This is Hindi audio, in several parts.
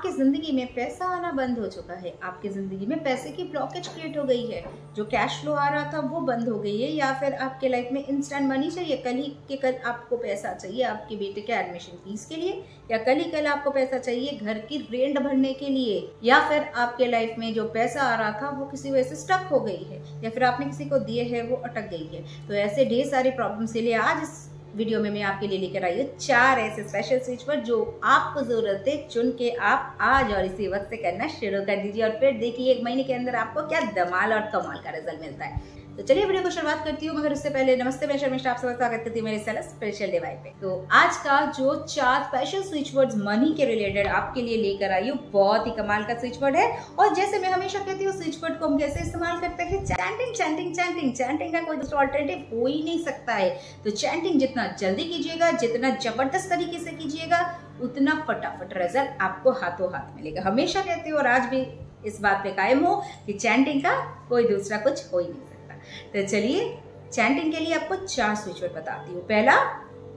आपकी जिंदगी में पैसा आना बंद हो चुका है, आपकी जिंदगी में पैसे की ब्लॉकेज क्रिएट हो गई है, जो कैश फ्लो आ रहा था वो बंद हो गई है, या फिर आपके लाइफ में इंस्टेंट मनी चाहिए, कल ही के कल आपको पैसा चाहिए आपके बेटे के एडमिशन फीस के लिए, या कल ही कल आपको पैसा चाहिए घर की रेंट भरने के लिए, या फिर आपके लाइफ में जो पैसा आ रहा था वो किसी वजह से स्टक हो गई है, या फिर आपने किसी को दिए है वो अटक गई है। तो ऐसे ढेर सारे प्रॉब्लम्स के लिए आज इस वीडियो में मैं आपके लिए लेकर आई हूँ 4 ऐसे स्पेशल स्विच वर्ड जो आपको जरूरत है, चुन के आप आज और इसी वक्त से करना शुरू कर दीजिए और फिर देखिए 1 महीने के अंदर आपको क्या धमाल और कमाल का रिजल्ट मिलता है। तो चलिए वीडियो को शुरुआत करती हूँ, मगर उससे पहले नमस्ते, मैं शर्मिष्ठा, आप सबका स्वागत करती हूँ मेरे चैनल स्पेशल डिवाइस पे। तो आज का जो 4 स्पेशल स्विच वर्ड्स मनी के रिलेटेड आपके लिए लेकर आई हूँ, बहुत ही कमाल का स्विच वर्ड है। और जैसे मैं हमेशा कहती हूँ, स्विच वर्ड को हम कैसे इस्तेमाल करते हैं, चैंटिंग चैंटिंग चैंटिंग चैंटिंग का कोई दूसरा ऑल्टरनेटिव हो ही नहीं सकता है। तो चैंटिंग जितना जल्दी कीजिएगा, जितना जबरदस्त तरीके से कीजिएगा, उतना फटाफट रिजल्ट आपको हाथों हाथ मिलेगा। हमेशा कहती हूँ और आज भी इस बात पे कायम हो कि चैंटिंग का कोई दूसरा कुछ हो ही नहीं सकता। तो चलिए चैंटिंग के लिए आपको 4 स्विच वर्ड बताती हूँ। पहला,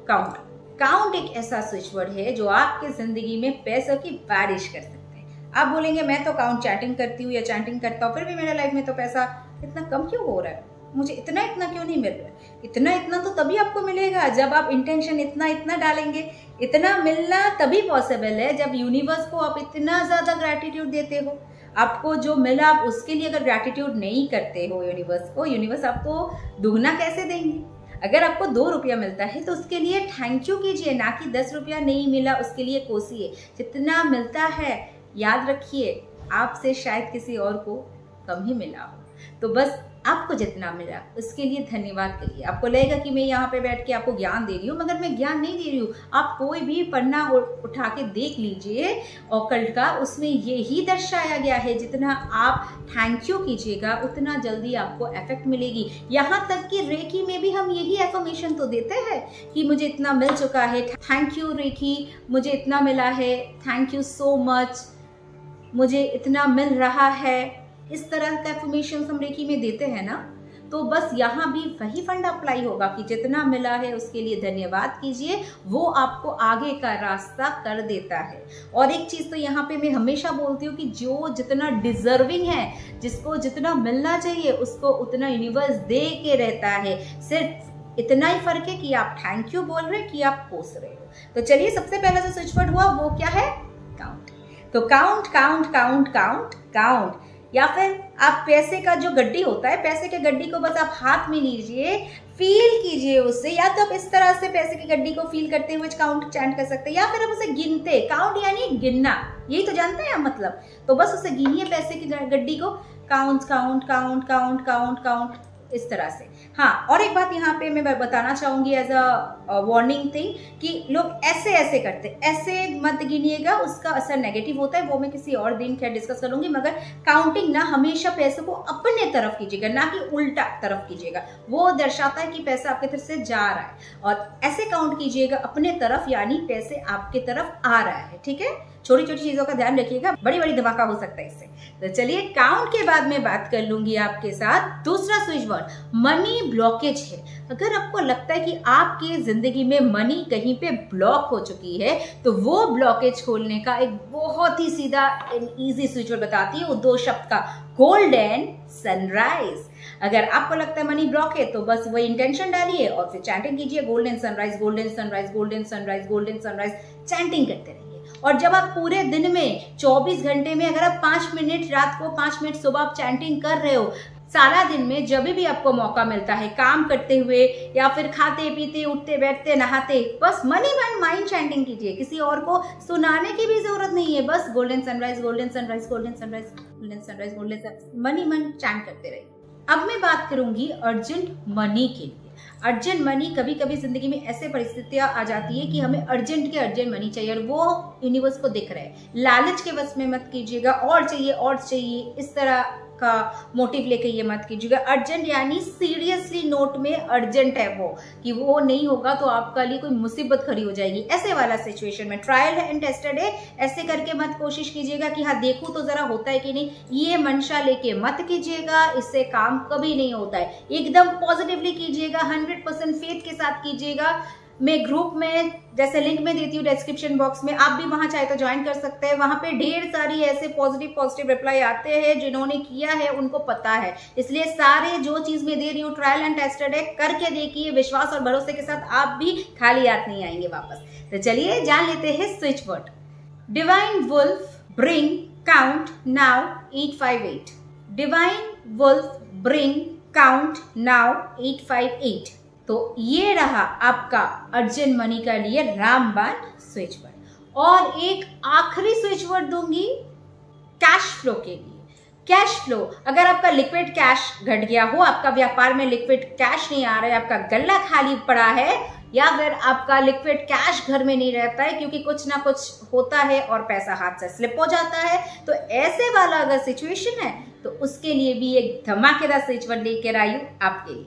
काउंट। काउंट एक ऐसा स्विच वर्ड है जो आपके जिंदगी में पैसों की बारिश कर सकते हैं। आप बोलेंगे मैं तो काउंट चैटिंग करती हूँ या चैंटिंग करता हूँ, फिर भी मेरे लाइफ में तो पैसा इतना कम क्यों हो रहा है, मुझे इतना क्यों नहीं मिल रहा है। इतना तो तभी आपको मिलेगा जब आप इंटेंशन इतना डालेंगे। इतना मिलना तभी पॉसिबल है जब यूनिवर्स को आप इतना ज्यादा ग्रैटिट्यूड देते हो। आपको जो मिला आप उसके लिए अगर ग्रैटिट्यूड नहीं करते हो यूनिवर्स को, यूनिवर्स आपको दुगना कैसे देंगे। अगर आपको 2 रुपया मिलता है तो उसके लिए थैंक यू कीजिए, ना कि 10 रुपया नहीं मिला उसके लिए कोसिए। जितना मिलता है याद रखिए आपसे शायद किसी और को कम ही मिला हो, तो बस आपको जितना मिला उसके लिए धन्यवाद करिए। आपको लगेगा कि मैं यहाँ पे बैठ के आपको ज्ञान दे रही हूँ, मगर मैं ज्ञान नहीं दे रही हूँ। आप कोई भी पन्ना उठा के देख लीजिए ऑकल्ट का, उसमें यही दर्शाया गया है जितना आप थैंक यू कीजिएगा उतना जल्दी आपको इफेक्ट मिलेगी। यहाँ तक कि रेकी में भी हम यही एफर्मेशन तो देते हैं कि मुझे इतना मिल चुका है, थैंक यू रेकी, मुझे इतना मिला है, थैंक यू सो मच, मुझे इतना मिल रहा है। इस तरह का एफर्मेशन हम रेकी में देते हैं ना। तो बस यहाँ भी वही फंड अप्लाई होगा कि जितना मिला है उसके लिए धन्यवाद कीजिए, वो आपको आगे का रास्ता कर देता है। और एक चीज तो यहाँ पे मैं हमेशा बोलती हूँ कि जो जितना डिजर्विंग है, जिसको जितना मिलना चाहिए उसको उतना यूनिवर्स दे के रहता है। सिर्फ इतना ही फर्क है कि आप थैंक यू बोल रहे कि आप कोस रहे हो। तो चलिए सबसे पहला जो स्विच वर्ड हुआ वो क्या है, काउंट। तो count count count count count, या फिर आप पैसे का जो गड्डी होता है, पैसे के गड्डी को बस आप हाथ में लीजिए, फील कीजिए उससे। या तो आप इस तरह से पैसे की गड्डी को फील करते हुए काउंट चैंट कर सकते हैं, या फिर आप उसे गिनते। काउंट यानी गिनना, यही तो जानते हैं आप मतलब। तो बस उसे गिनिए पैसे की गड्डी को, count count count count count count, इस तरह से। हाँ, और एक बात यहाँ पे मैं बताना चाहूंगी एज अ वार्निंग थिंग कि लोग ऐसे करते, ऐसे मत गिनिएगा, उसका असर नेगेटिव होता है। वो मैं किसी और दिन खैर डिस्कस कर लूंगी। मगर काउंटिंग ना हमेशा पैसों को अपने तरफ कीजिएगा, ना कि उल्टा तरफ कीजिएगा। वो दर्शाता है कि पैसा आपके तरफ से जा रहा है, और ऐसे काउंट कीजिएगा अपने तरफ, यानी पैसे आपके तरफ आ रहा है। ठीक है, छोटी छोटी चीजों का ध्यान रखिएगा, बड़ी बड़ी धमाका हो सकता है इससे। तो चलिए काउंट के बाद में बात कर लूंगी आपके साथ दूसरा स्विच वर्ड, मनी ब्लॉकेज है। अगर आपको लगता है कि आपकी जिंदगी में मनी कहीं पे ब्लॉक हो चुकी है, तो वो ब्लॉकेज खोलने का एक बहुत ही सीधा एंड इजी स्विच वर्ड बताती है, वो 2 शब्द का, गोल्डन सनराइज। अगर आपको लगता है मनी ब्लॉक है तो बस वही इंटेंशन डालिए और फिर चैंटिंग कीजिए, golden sunrise golden sunrise golden sunrise golden sunrise, chanting करते रहिए। और जब आप पूरे दिन में 24 घंटे में अगर आप 5 मिनट रात को, 5 मिनट सुबह आप चैंटिंग कर रहे हो, सारा दिन में जब भी आपको मौका मिलता है, काम करते हुए या फिर खाते पीते, उठते बैठते, नहाते, बस मनी मन माइंड चैंटिंग कीजिए। किसी और को सुनाने की भी जरूरत नहीं है, बस golden sunrise golden sunrise golden sunrise golden sunrise golden sunrise, money मन चैंट करते रहिए। अब मैं बात करूंगी अर्जेंट मनी के लिए। अर्जेंट मनी, कभी कभी जिंदगी में ऐसे परिस्थितियां आ जाती है कि हमें अर्जेंट मनी चाहिए, और वो यूनिवर्स को दिख रहा है। लालच के वश में मत कीजिएगा, और चाहिए इस तरह का मोटिव लेके ये मत कीजिएगा। अर्जेंट यानी सीरियसली नोट में अर्जेंट है वो, कि वो नहीं होगा तो आपका लिए कोई मुसीबत खड़ी हो जाएगी। ऐसे वाला सिचुएशन में ट्रायल एंड टेस्टेड है, ऐसे करके मत कोशिश कीजिएगा कि हाँ देखूं तो जरा होता है कि नहीं। ये मंशा लेके मत कीजिएगा, इससे काम कभी नहीं होता है। एकदम पॉजिटिवली कीजिएगा, 100% फेथ के साथ कीजिएगा। में ग्रुप में, जैसे लिंक में देती हूँ डिस्क्रिप्शन बॉक्स में, आप भी वहां चाहे तो ज्वाइन कर सकते हैं। वहां पे ढेर सारी ऐसे पॉजिटिव रिप्लाई आते हैं, जिन्होंने किया है उनको पता है। इसलिए सारे जो चीज मैं दे रही हूँ ट्रायल एंड टेस्टेड है, करके देखिए, विश्वास और भरोसे के साथ आप भी खाली हाथ नहीं आएंगे वापस। तो चलिए जान लेते हैं switch word. Divine wolf bring count now 858। Divine wolf bring count now 858। तो ये रहा आपका अर्जेंट मनी का लिए रामबाण स्विच वर्ड। और एक आखिरी स्विच वर्ड दूंगी कैश फ्लो के लिए। कैश फ्लो, अगर आपका लिक्विड कैश घट गया हो, आपका व्यापार में लिक्विड कैश नहीं आ रहा है, आपका गल्ला खाली पड़ा है, या फिर आपका लिक्विड कैश घर में नहीं रहता है क्योंकि कुछ ना कुछ होता है और पैसा हाथ से स्लिप हो जाता है, तो ऐसे वाला अगर सिचुएशन है तो उसके लिए भी एक धमाकेदार स्विच वर्ड लेकर आई हूं आपके लिए।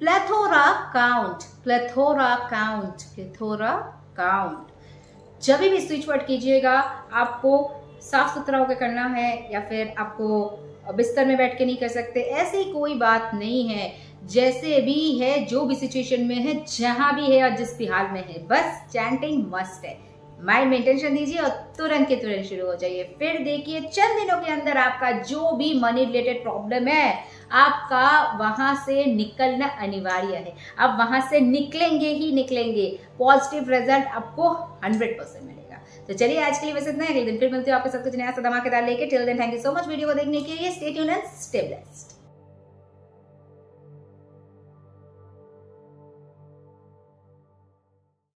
Plethora count. Plethora count. Plethora count. जब भी स्विच वर्ड कीजिएगा, आपको साफ सुथरा होकर करना है या फिर आपको बिस्तर में बैठ के नहीं कर सकते, ऐसी कोई बात नहीं है। जैसे भी है, जो भी सिचुएशन में है, जहां भी है और जिस भी हाल में है, बस चैंटिंग मस्ट है। माइंड में इंटेंशन दीजिए और तुरंत के तुरंत शुरू हो जाइए। फिर देखिए चंद दिनों के अंदर आपका जो भी मनी रिलेटेड प्रॉब्लम है, आपका वहां से निकलना अनिवार्य है। आप वहां से निकलेंगे ही निकलेंगे। पॉजिटिव रिजल्ट आपको 100% मिलेगा। तो चलिए आज के लिए बस इतना है। अगले दिन फिर मिलते हो आपके साथ कुछ नया सा धमाकेदार लेके। Till then thank you so much video को देखने के लिए। Stay tuned and stay blessed.